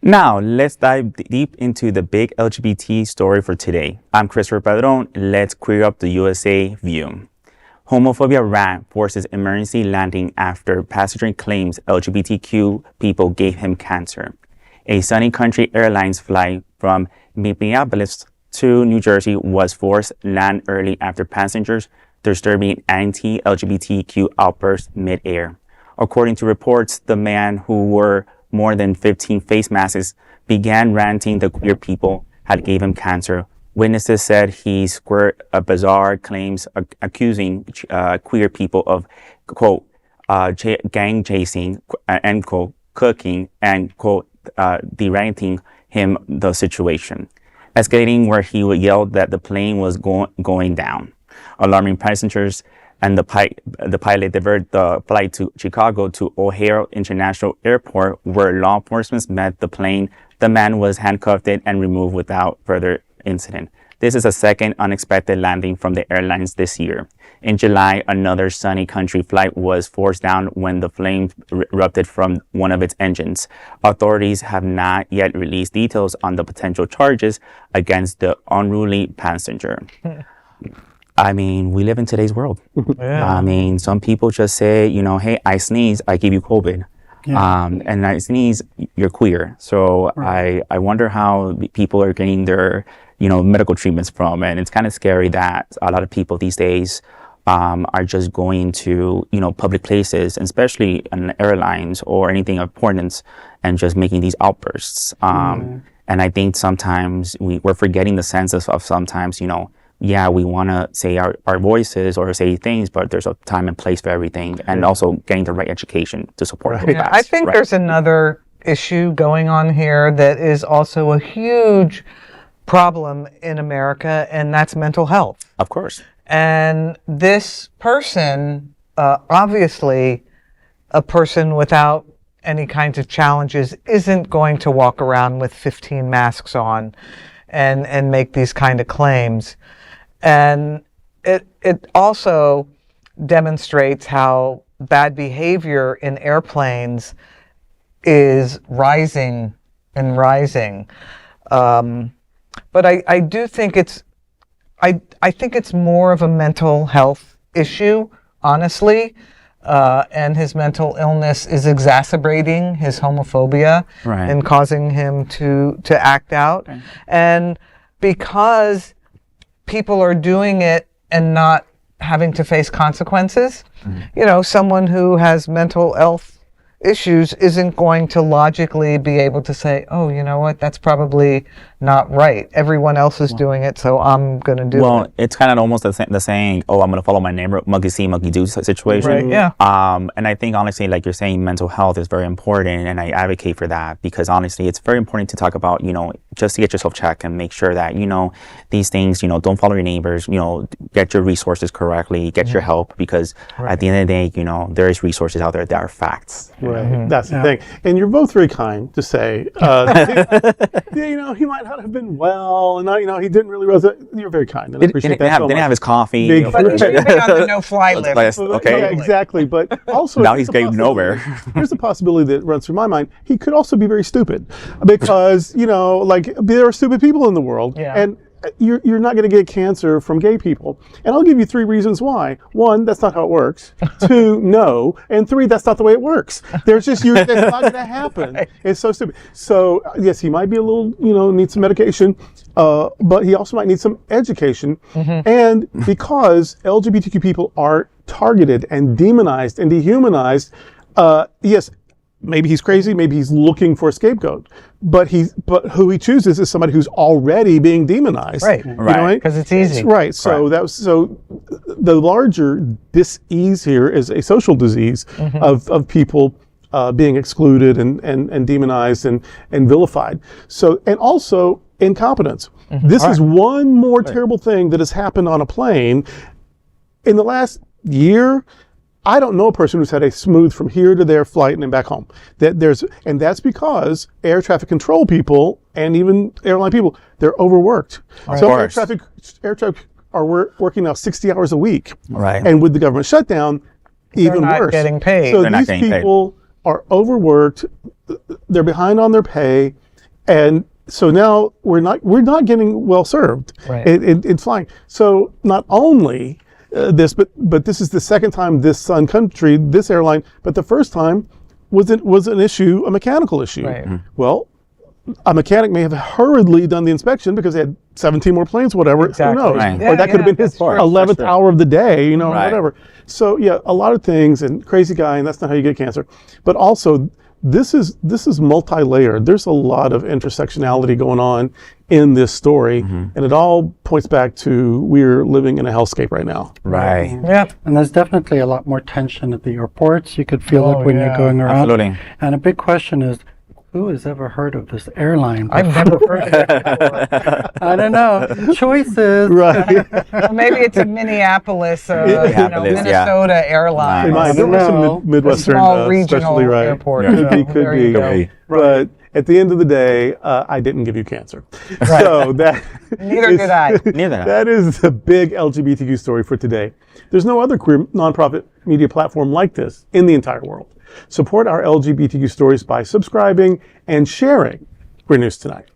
Now, let's dive deep into the big LGBT story for today. I'm Christopher Padron. Let's queer up the USA view. Homophobia Rant forces emergency landing after passenger claims LGBTQ people gave him cancer. A Sun Country Airlines flight from Minneapolis to New Jersey was forced land early after passengers disturbing anti-LGBTQ outburst midair. According to reports, the man who wore more than 15 face masks began ranting the queer people had gave him cancer. Witnesses said he squared a bizarre claims accusing queer people of, quote, gang chasing, end quote, cooking, and, quote, deranting him the situation, escalating where he would yell that the plane was going down, alarming passengers, and the pilot diverted the flight to Chicago to O'Hare International Airport, where law enforcement met the plane. The man was handcuffed and removed without further incident. This is a second unexpected landing from the airlines this year. In July, another Sun Country flight was forced down when the flames erupted from one of its engines. Authorities have not yet released details on the potential charges against the unruly passenger. I mean, we live in today's world. Yeah. I mean, some people just say, you know, hey, I sneeze, I give you COVID. Yeah. And I sneeze, you're queer. So right. I wonder how people are getting their, you know, medical treatments from. And it's kind of scary that a lot of people these days are just going to, you know, public places, especially on airlines or anything of importance, and just making these outbursts. And I think sometimes we're forgetting the sense of sometimes, you know, yeah, we want to say our voices or say things, but there's a time and place for everything, and also getting the right education to support those facts. I think there's another issue going on here that is also a huge problem in America, and that's mental health. Of course. And this person, obviously, a person without any kinds of challenges isn't going to walk around with 15 masks on and make these kind of claims. And it also demonstrates how bad behavior in airplanes is rising and rising. But I do think I think it's more of a mental health issue, honestly. And his mental illness is exacerbating his homophobia and causing him to act out. And because people are doing it and not having to face consequences, you know, someone who has mental health issues isn't going to logically be able to say, oh, you know what, that's probably not right. Everyone else is doing it, so I'm going to do it. Well, it's kind of almost the saying, oh, I'm going to follow my neighbor, monkey see, monkey do situation. Right, yeah. And I think, honestly, like you're saying, mental health is very important, and I advocate for that because, honestly, it's very important to talk about, you know, just to get yourself checked and make sure that, you know, these things, you know, don't follow your neighbors, you know, get your resources correctly, get your help, because at the end of the day, you know, there is resources out there that are facts. Right, that's the thing. And you're both very kind to say, you know, he might not have been well, and you know, he didn't really. You're very kind, and I appreciate that. Didn't have his coffee. But he's on the no-fly list. Okay, yeah, exactly. But also, now he's going nowhere. Here's a possibility that runs through my mind. He could also be very stupid, because you know, like there are stupid people in the world, and you're not going to get cancer from gay people. And I'll give you 3 reasons why. 1, that's not how it works. 2, no. And 3, that's not the way it works. There's just, that's not going to happen. It's so stupid. So, yes, he might be a little, you know, need some medication, but he also might need some education. And because LGBTQ people are targeted and demonized and dehumanized, yes, maybe he's crazy, maybe he's looking for a scapegoat, but who he chooses is somebody who's already being demonized. Right, right. Because it's easy. Right. So the larger dis-ease here is a social disease of people being excluded and demonized and vilified. So, and also incompetence. This is one more terrible thing that has happened on a plane in the last year. I don't know a person who's had a smooth from here to there flight and then back home. And that's because air traffic control people and even airline people, they're overworked. So air traffic are working now 60 hours a week. Right. And with the government shutdown, even they're not worse. Getting paid. So these people are overworked. They're behind on their pay. And so now we're not getting well served in flying. So not only this, but this is the second time this Sun Country, this airline, but the first time was an issue, a mechanical issue. Right. Well, a mechanic may have hurriedly done the inspection because they had 17 more planes, whatever. Exactly. Who knows? Right. Or that could have been his 11th hour of the day, you know, Right. whatever. So yeah, a lot of things, and crazy guy, and that's not how you get cancer. But also, this is multi-layered. There's a lot of intersectionality going on in this story, and it all points back to we're living in a hellscape right now. Right. Yep. And there's definitely a lot more tension at the airports. You could feel it when you're going around. Absolutely. And a big question is, who has ever heard of this airline? I've never heard of it. I don't know. Choices. Right. Well, maybe it's a Minneapolis, Minneapolis, Minnesota airline. It might. There were some Midwestern, small regional especially, right? airport. Could be. But at the end of the day, I didn't give you cancer. Right. So that Neither is- did I. Neither. That is the big LGBTQ story for today. There's no other queer nonprofit media platform like this in the entire world. Support our LGBTQ stories by subscribing and sharing Queer News Tonight.